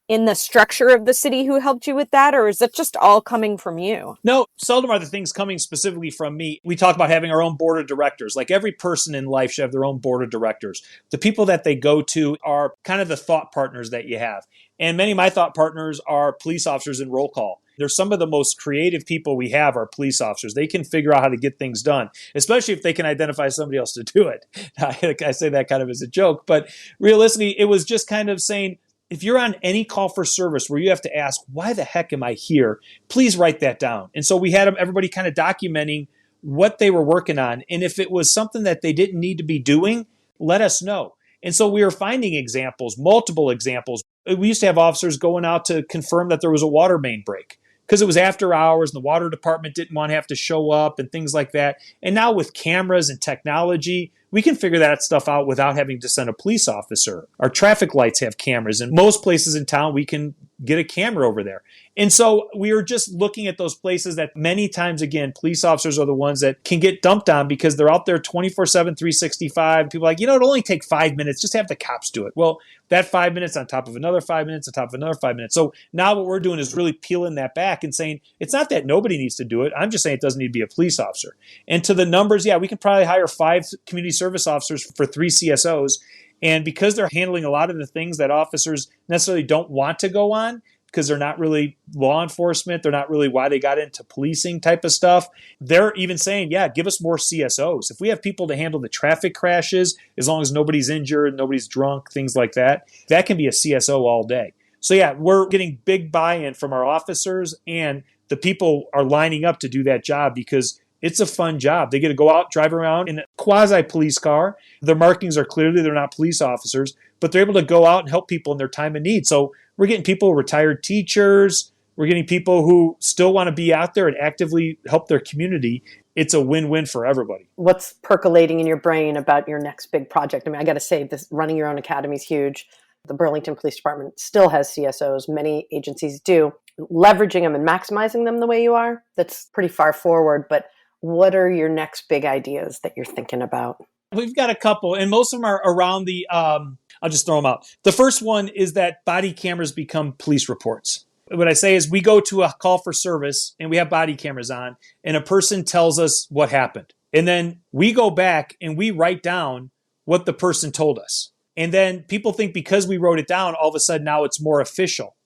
in the structure of the city, who helped you with that? Or is it just all coming from you? No, seldom are the things coming specifically from me. We talk about having our own board of directors. Like every person in life should have their own board of directors. The people that they go to are kind of the thought partners that you have. And many of my thought partners are police officers in roll call. They're some of the most creative people we have are police officers. They can figure out how to get things done, especially if they can identify somebody else to do it. I say that kind of as a joke, but realistically, it was just kind of saying, if you're on any call for service where you have to ask, why the heck am I here? Please write that down. And so we had everybody kind of documenting what they were working on. And if it was something that they didn't need to be doing, let us know. And so we were finding examples, multiple examples. We used to have officers going out to confirm that there was a water main break because it was after hours and the water department didn't want to have to show up and things like that. And now with cameras and technology, we can figure that stuff out without having to send a police officer. Our traffic lights have cameras. In most places in town, we can get a camera over there. And so we were just looking at those places that many times, again, police officers are the ones that can get dumped on because they're out there 24/7, 365. People are like, it'll only take 5 minutes. Just have the cops do it. Well, that 5 minutes on top of another 5 minutes on top of another 5 minutes. So now what we're doing is really peeling that back and saying, it's not that nobody needs to do it. I'm just saying it doesn't need to be a police officer. And to the numbers, we can probably hire 5 community service officers for 3 CSOs. And because they're handling a lot of the things that officers necessarily don't want to go on, because they're not really law enforcement, they're not really why they got into policing type of stuff, they're even saying, give us more CSOs. If we have people to handle the traffic crashes, as long as nobody's injured, nobody's drunk, things like that, that can be a CSO all day. So we're getting big buy-in from our officers, and the people are lining up to do that job because it's a fun job. They get to go out, drive around in a quasi-police car. Their markings are clearly they're not police officers, but they're able to go out and help people in their time of need. So we're getting people, retired teachers. We're getting people who still want to be out there and actively help their community. It's a win-win for everybody. What's percolating in your brain about your next big project? I got to say, this running your own academy is huge. The Burlington Police Department still has CSOs. Many agencies do. Leveraging them and maximizing them the way you are, that's pretty far forward. But what are your next big ideas that you're thinking about? We've got a couple, and most of them are around the, I'll just throw them out. The first one is that body cameras become police reports. What I say is we go to a call for service and we have body cameras on and a person tells us what happened. And then we go back and we write down what the person told us. And then people think because we wrote it down, all of a sudden now it's more official.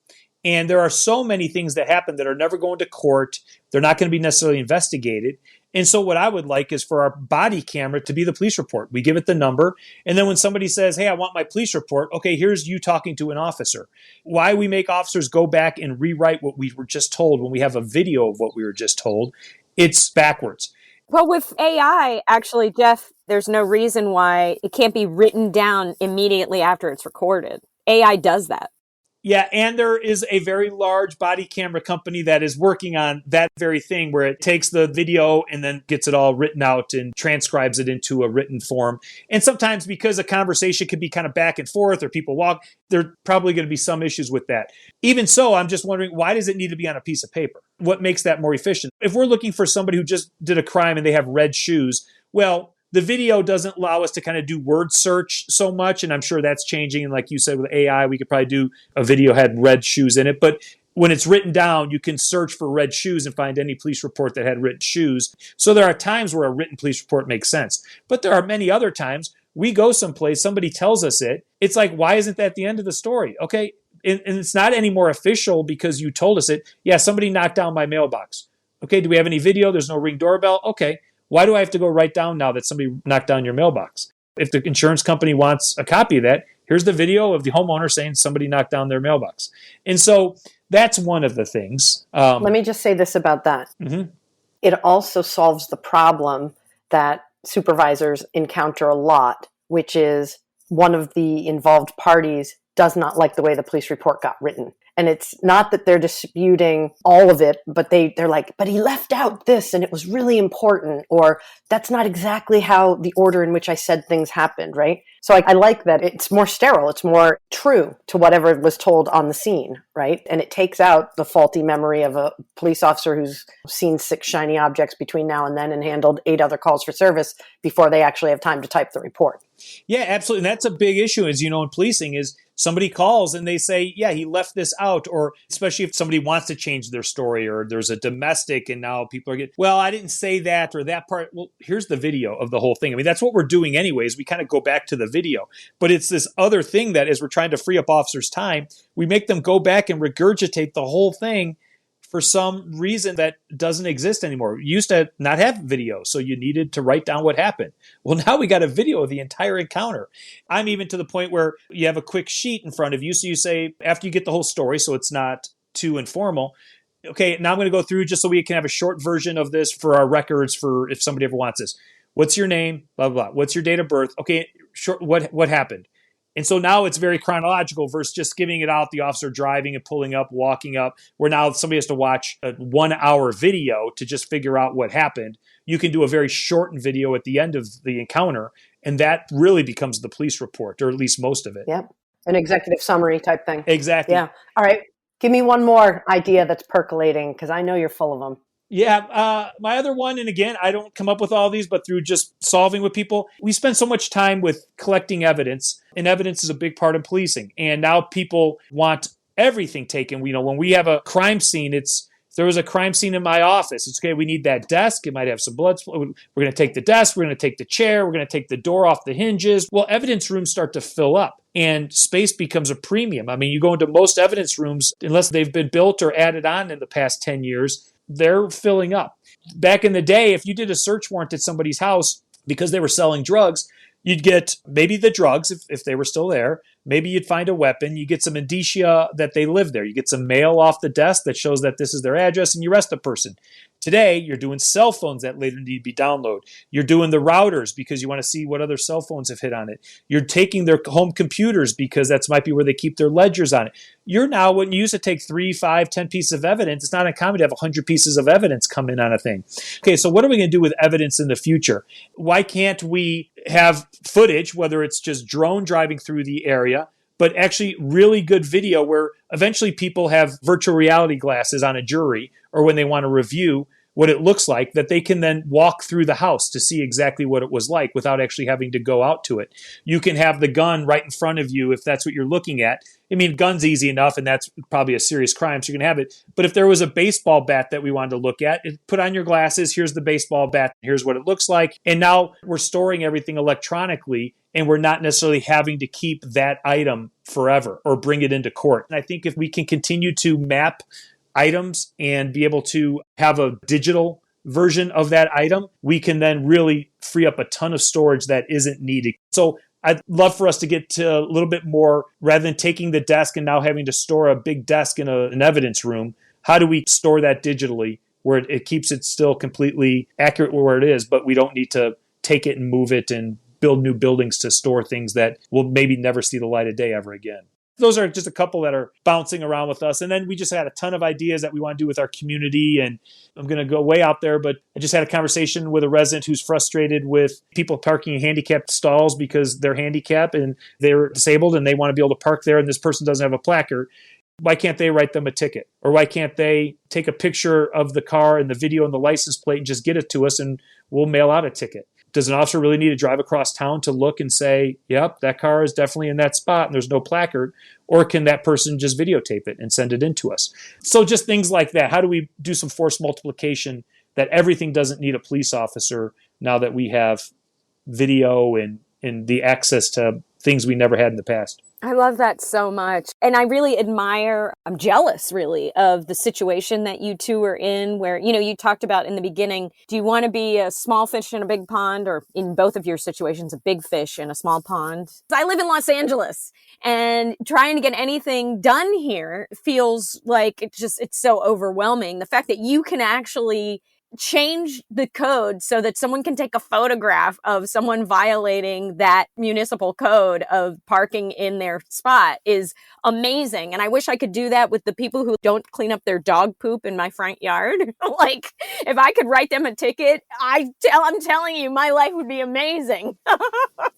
And there are so many things that happen that are never going to court. They're not going to be necessarily investigated. And so what I would like is for our body camera to be the police report. We give it the number. And then when somebody says, hey, I want my police report. Okay, here's you talking to an officer. Why we make officers go back and rewrite what we were just told when we have a video of what we were just told, it's backwards. Well, with AI, actually, Jeff, there's no reason why it can't be written down immediately after it's recorded. AI does that. Yeah, and there is a very large body camera company that is working on that very thing where it takes the video and then gets it all written out and transcribes it into a written form. And sometimes because a conversation could be kind of back and forth or people walk, there are probably going to be some issues with that. Even so, I'm just wondering, why does it need to be on a piece of paper? What makes that more efficient? If we're looking for somebody who just did a crime and they have red shoes, well, the video doesn't allow us to kind of do word search so much. And I'm sure that's changing. And like you said, with AI, we could probably do a video had red shoes in it. But when it's written down, you can search for red shoes and find any police report that had red shoes. So there are times where a written police report makes sense. But there are many other times we go someplace, somebody tells us it. It's like, why isn't that the end of the story? Okay, and it's not any more official because you told us it. Yeah, somebody knocked down my mailbox. Okay, do we have any video? There's no Ring doorbell. Okay, why do I have to go write down now that somebody knocked down your mailbox? If the insurance company wants a copy of that, here's the video of the homeowner saying somebody knocked down their mailbox. And so that's one of the things. Let me just say this about that. Mm-hmm. It also solves the problem that supervisors encounter a lot, which is one of the involved parties does not like the way the police report got written. And it's not that they're disputing all of it, but they're like, but he left out this and it was really important, or that's not exactly how the order in which I said things happened, right? So I like that it's more sterile. It's more true to whatever was told on the scene, right? And it takes out the faulty memory of a police officer who's seen 6 shiny objects between now and then and handled 8 other calls for service before they actually have time to type the report. Yeah, absolutely. And that's a big issue, as you know, in policing is somebody calls and they say, yeah, he left this out. Or especially if somebody wants to change their story or there's a domestic and now people are getting, well, I didn't say that or that part. Well, here's the video of the whole thing. I mean, that's what we're doing anyways. We kind of go back to the video. But it's this other thing that as we're trying to free up officers' time, we make them go back and regurgitate the whole thing for some reason that doesn't exist anymore. You used to not have video, so you needed to write down what happened. Well, now we got a video of the entire encounter. I'm even to the point where you have a quick sheet in front of you. So you say, after you get the whole story, so it's not too informal, okay, now I'm going to go through just so we can have a short version of this for our records for if somebody ever wants this. What's your name? Blah, blah, blah. What's your date of birth? Okay, short, what happened? And so now it's very chronological versus just giving it out, the officer driving and pulling up, walking up, where now somebody has to watch a 1-hour video to just figure out what happened. You can do a very shortened video at the end of the encounter, and that really becomes the police report, or at least most of it. Yep. An executive summary type thing. Exactly. Yeah. All right. Give me one more idea that's percolating, because I know you're full of them. Yeah, my other one, and again, I don't come up with all these, but through just solving with people, we spend so much time with collecting evidence, and evidence is a big part of policing. And now people want everything taken. You know, when we have a crime scene, if there was a crime scene in my office, it's okay, we need that desk. It might have some blood. We're going to take the desk. We're going to take the chair. We're going to take the door off the hinges. Well, evidence rooms start to fill up and space becomes a premium. I mean, you go into most evidence rooms, unless they've been built or added on in the past 10 years, they're filling up. Back in the day, if you did a search warrant at somebody's house because they were selling drugs, you'd get maybe the drugs if they were still there. Maybe you'd find a weapon. You get some indicia that they live there. You get some mail off the desk that shows that this is their address, and you arrest the person. Today, you're doing cell phones that later need to be downloaded. You're doing the routers because you want to see what other cell phones have hit on it. You're taking their home computers because that might be where they keep their ledgers on it. You're now, when you used to take 3, 5, 10 pieces of evidence, it's not uncommon to have 100 pieces of evidence come in on a thing. Okay, so what are we going to do with evidence in the future? Why can't we have footage, whether it's just drone driving through the area, but actually really good video where eventually people have virtual reality glasses on a jury or when they want to review what it looks like, that they can then walk through the house to see exactly what it was like without actually having to go out to it. You can have the gun right in front of you if that's what you're looking at. I mean, gun's easy enough, and that's probably a serious crime, so you can have it. But if there was a baseball bat that we wanted to look at, put on your glasses, here's the baseball bat, here's what it looks like. And now we're storing everything electronically, and we're not necessarily having to keep that item forever or bring it into court. And I think if we can continue to map items and be able to have a digital version of that item, we can then really free up a ton of storage that isn't needed. So I'd love for us to get to a little bit more, rather than taking the desk and now having to store a big desk in an evidence room. How do we store that digitally where it keeps it still completely accurate where it is, but we don't need to take it and move it and build new buildings to store things that will maybe never see the light of day ever again. Those are just a couple that are bouncing around with us. And then we just had a ton of ideas that we want to do with our community. And I'm going to go way out there, but I just had a conversation with a resident who's frustrated with people parking in handicapped stalls because they're handicapped and they're disabled and they want to be able to park there, and this person doesn't have a placard. Why can't they write them a ticket? Or why can't they take a picture of the car and the video and the license plate and just get it to us and we'll mail out a ticket? Does an officer really need to drive across town to look and say, yep, that car is definitely in that spot and there's no placard? Or can that person just videotape it and send it in to us? So just things like that. How do we do some force multiplication that everything doesn't need a police officer now that we have video and the access to things we never had in the past? I love that so much. And I really admire, I'm jealous really of the situation that you two are in where, you talked about in the beginning, do you want to be a small fish in a big pond, or in both of your situations, a big fish in a small pond? I live in Los Angeles, and trying to get anything done here feels like it's so overwhelming. The fact that you can actually change the code so that someone can take a photograph of someone violating that municipal code of parking in their spot is amazing. And I wish I could do that with the people who don't clean up their dog poop in my front yard. Like, if I could write them a ticket, I'm telling you, my life would be amazing.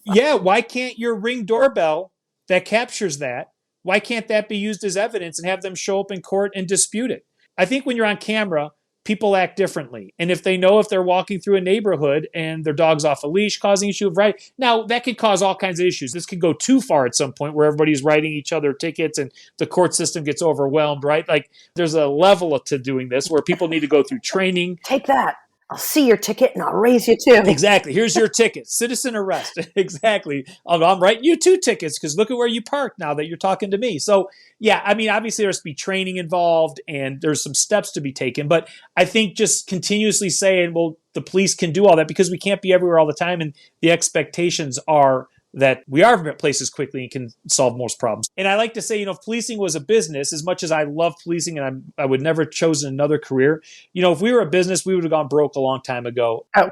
Yeah, why can't your Ring doorbell that captures that, why can't that be used as evidence and have them show up in court and dispute it? I think when you're on camera, people act differently. And if they know if they're walking through a neighborhood and their dog's off a leash, causing issue of right. Now, that could cause all kinds of issues. This could go too far at some point where everybody's writing each other tickets and the court system gets overwhelmed, right? Like, there's a level to doing this where people need to go through training. Take that. I'll see your ticket and I'll raise you too. Exactly. Here's your ticket. Citizen arrest. Exactly. I'm writing you 2 tickets because look at where you parked now that you're talking to me. So, yeah, I mean, obviously there's to be training involved and there's some steps to be taken. But I think just continuously saying, well, the police can do all that because we can't be everywhere all the time. And the expectations are that we are at places quickly and can solve most problems. And I like to say, if policing was a business, as much as I love policing and I would never have chosen another career, if we were a business, we would have gone broke a long time ago. Oh,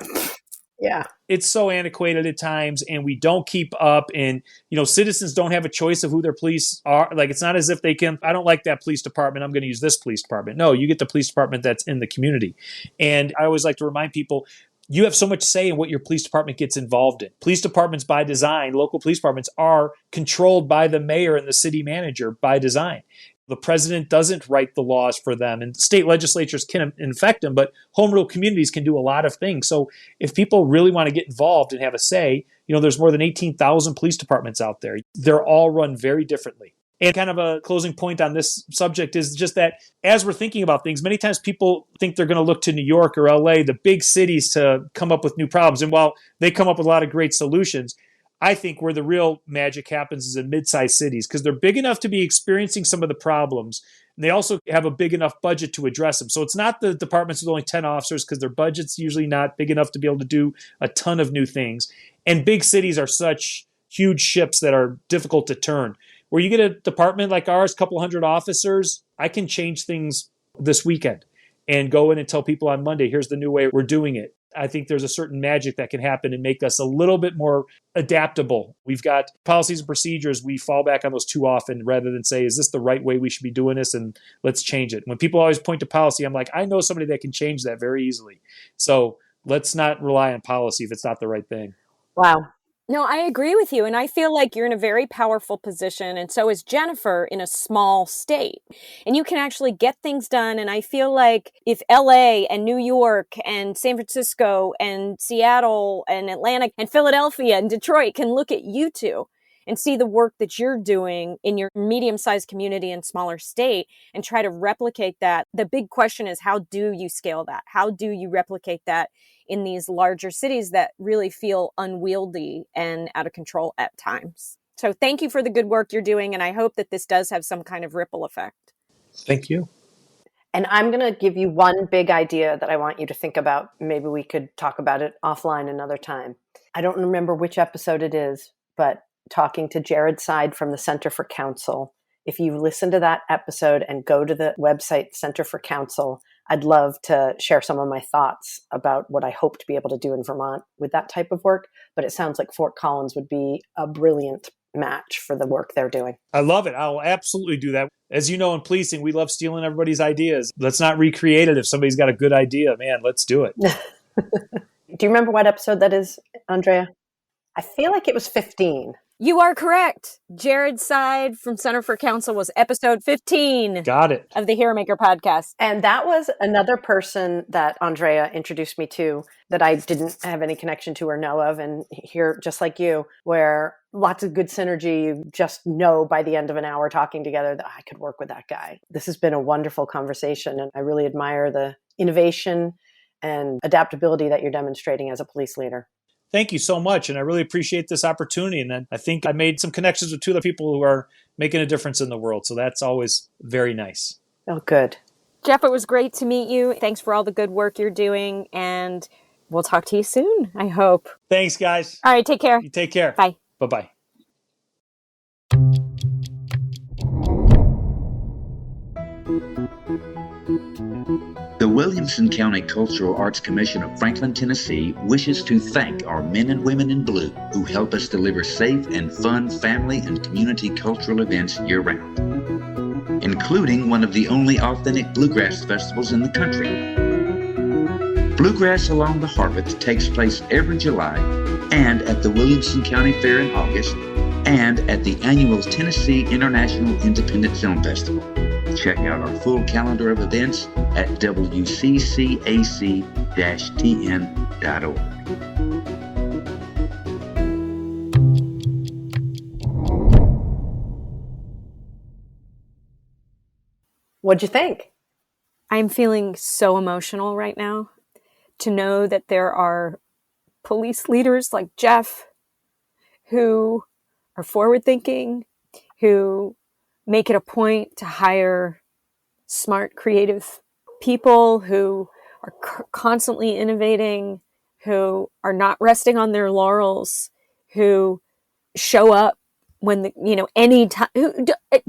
yeah. It's so antiquated at times and we don't keep up, and, citizens don't have a choice of who their police are. Like, it's not as if they can, I don't like that police department, I'm going to use this police department. No, you get the police department that's in the community. And I always like to remind people, you have so much say in what your police department gets involved in. Police departments by design, local police departments are controlled by the mayor and the city manager by design. The president doesn't write the laws for them, and state legislatures can infect them, but home rule communities can do a lot of things. So if people really want to get involved and have a say, there's more than 18,000 police departments out there. They're all run very differently. And kind of a closing point on this subject is just that as we're thinking about things, many times people think they're going to look to New York or LA, the big cities, to come up with new problems. And while they come up with a lot of great solutions, I think where the real magic happens is in mid-sized cities because they're big enough to be experiencing some of the problems. And they also have a big enough budget to address them. So it's not the departments with only 10 officers because their budget's usually not big enough to be able to do a ton of new things. And big cities are such huge ships that are difficult to turn. Where you get a department like ours, a couple hundred officers, I can change things this weekend and go in and tell people on Monday, here's the new way we're doing it. I think there's a certain magic that can happen and make us a little bit more adaptable. We've got policies and procedures. We fall back on those too often rather than say, is this the right way we should be doing this? And let's change it. When people always point to policy, I'm like, I know somebody that can change that very easily. So let's not rely on policy if it's not the right thing. Wow. No, I agree with you. And I feel like you're in a very powerful position. And so is Jennifer in a small state. And you can actually get things done. And I feel like if LA and New York and San Francisco and Seattle and Atlanta and Philadelphia and Detroit can look at you two and see the work that you're doing in your medium-sized community and smaller state and try to replicate that. The big question is, how do you scale that? How do you replicate that in these larger cities that really feel unwieldy and out of control at times? So thank you for the good work you're doing. And I hope that this does have some kind of ripple effect. Thank you. And I'm going to give you one big idea that I want you to think about. Maybe we could talk about it offline another time. I don't remember which episode it is, but talking to Jared Side from the Center for Counsel. If you listen to that episode and go to the website Center for Counsel, I'd love to share some of my thoughts about what I hope to be able to do in Vermont with that type of work. But it sounds like Fort Collins would be a brilliant match for the work they're doing. I love it. I'll absolutely do that. As you know, in policing, we love stealing everybody's ideas. Let's not recreate it. If somebody's got a good idea, man, let's do it. Do you remember what episode that is, Andrea? I feel like it was 15. You are correct. Jared's side from Center for Counsel was episode 15 Got it. of the Hero Maker podcast. And that was another person that Andrea introduced me to that I didn't have any connection to or know of. And here, just like you, where lots of good synergy, you just know by the end of an hour talking together that I could work with that guy. This has been a wonderful conversation. And I really admire the innovation and adaptability that you're demonstrating as a police leader. Thank you so much. And I really appreciate this opportunity. And then I think I made some connections with two other people who are making a difference in the world. So that's always very nice. Oh, good. Jeff, it was great to meet you. Thanks for all the good work you're doing. And we'll talk to you soon, I hope. Thanks, guys. All right, take care. You take care. Bye. Bye-bye. The Williamson County Cultural Arts Commission of Franklin, Tennessee wishes to thank our men and women in blue who help us deliver safe and fun family and community cultural events year-round, including one of the only authentic bluegrass festivals in the country. Bluegrass Along the Harpeth takes place every July and at the Williamson County Fair in August and at the annual Tennessee International Independent Film Festival. Check out our full calendar of events at wccac-tn.org. What'd you think? I'm feeling so emotional right now to know that there are police leaders like Jeff who are forward-thinking, who make it a point to hire smart, creative people who are constantly innovating, who are not resting on their laurels, who show up when any time.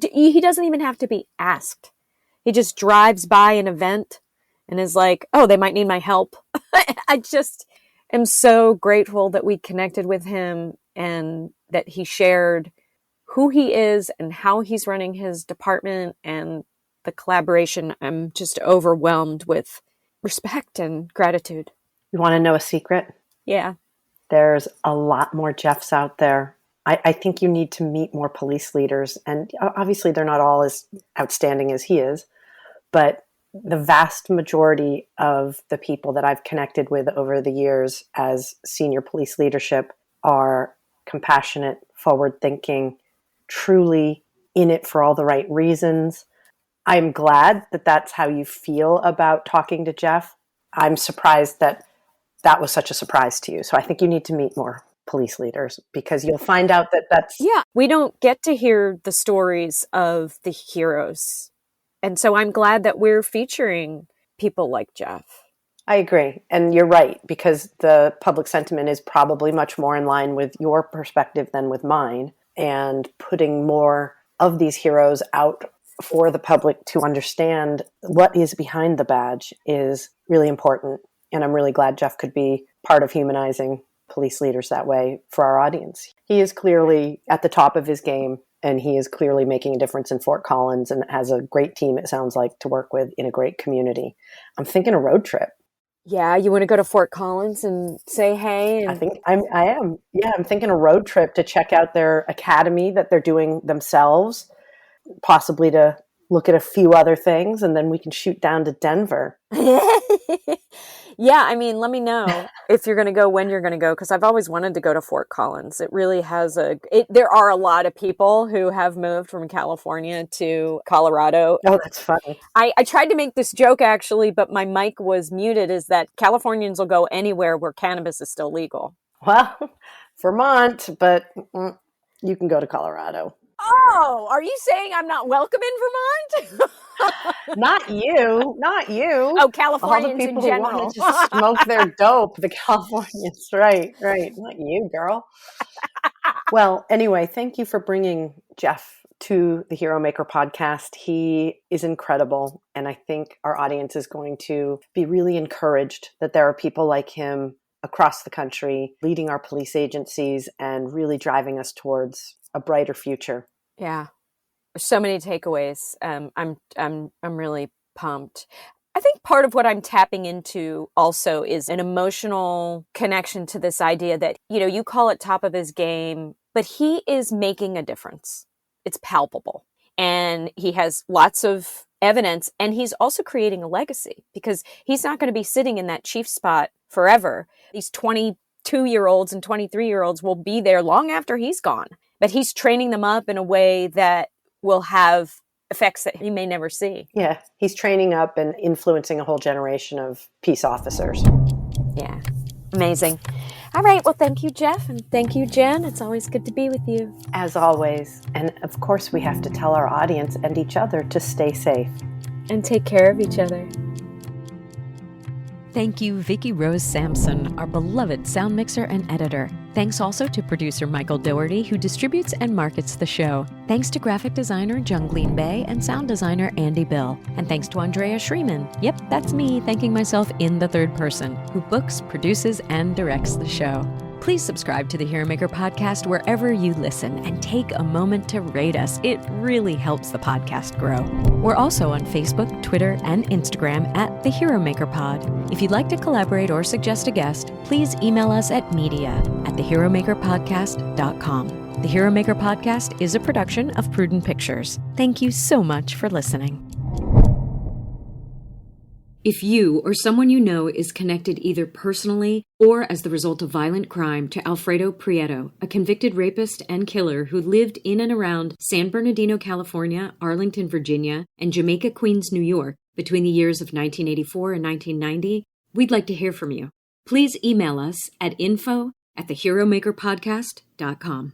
He doesn't even have to be asked. He just drives by an event and is like, "Oh, they might need my help." I just am so grateful that we connected with him and that he shared who he is and how he's running his department and the collaboration. I'm just overwhelmed with respect and gratitude. You want to know a secret? Yeah. There's a lot more Jeffs out there. I think you need to meet more police leaders. And obviously they're not all as outstanding as he is, but the vast majority of the people that I've connected with over the years as senior police leadership are compassionate, forward-thinking, truly in it for all the right reasons. I'm glad that that's how you feel about talking to Jeff. I'm surprised that that was such a surprise to you. So I think you need to meet more police leaders because you'll find out that that's... Yeah, we don't get to hear the stories of the heroes. And so I'm glad that we're featuring people like Jeff. I agree. And you're right, because the public sentiment is probably much more in line with your perspective than with mine. And putting more of these heroes out for the public to understand what is behind the badge is really important. And I'm really glad Jeff could be part of humanizing police leaders that way for our audience. He is clearly at the top of his game, and he is clearly making a difference in Fort Collins and has a great team, it sounds like, to work with in a great community. I'm thinking a road trip. Yeah, you want to go to Fort Collins and say hey? And... I am. Yeah, I'm thinking a road trip to check out their academy that they're doing themselves, possibly to look at a few other things, and then we can shoot down to Denver. Yeah, I mean, let me know if you're going to go, when you're going to go, because I've always wanted to go to Fort Collins. It really has there are a lot of people who have moved from California to Colorado. Oh, that's funny. I tried to make this joke, actually, but my mic was muted, is that Californians will go anywhere where cannabis is still legal. Well, Vermont, but you can go to Colorado. Oh, are you saying I'm not welcome in Vermont? Not you. Oh, Californians all the people in general. who want to just smoke their dope. The Californians, right. Not you, girl. Well, anyway, thank you for bringing Jeff to the Hero Maker podcast. He is incredible, and I think our audience is going to be really encouraged that there are people like him across the country leading our police agencies and really driving us towards a brighter future. Yeah. So many takeaways. I'm really pumped. I think part of what I'm tapping into also is an emotional connection to this idea that, you call it top of his game. but he is making a difference. It's palpable. And he has lots of evidence, and he's also creating a legacy because he's not going to be sitting in that chief spot forever. These 22-year-olds and 23-year-olds will be there long after he's gone, but he's training them up in a way that will have effects that he may never see. Yeah, he's training up and influencing a whole generation of peace officers. Yeah, amazing. All right, well, thank you, Jeff, and thank you, Jen. It's always good to be with you. As always. And of course, we have to tell our audience and each other to stay safe. And take care of each other. Thank you, Vicki Rose Sampson, our beloved sound mixer and editor. Thanks also to producer Michael Doherty, who distributes and markets the show. Thanks to graphic designer Jungleen Bay and sound designer Andy Bill. And thanks to Andrea Schreeman. Yep, that's me thanking myself in the third person, who books, produces, and directs the show. Please subscribe to the Hero Maker podcast wherever you listen and take a moment to rate us. It really helps the podcast grow. We're also on Facebook, Twitter, and Instagram at the Hero Maker Pod. If you'd like to collaborate or suggest a guest, please email us at media@theheromakerpodcast.com. The Hero Maker Podcast is a production of Prudent Pictures. Thank you so much for listening. If you or someone you know is connected either personally or as the result of violent crime to Alfredo Prieto, a convicted rapist and killer who lived in and around San Bernardino, California, Arlington, Virginia, and Jamaica, Queens, New York between the years of 1984 and 1990, we'd like to hear from you. Please email us at info@theheromakerpodcast.com.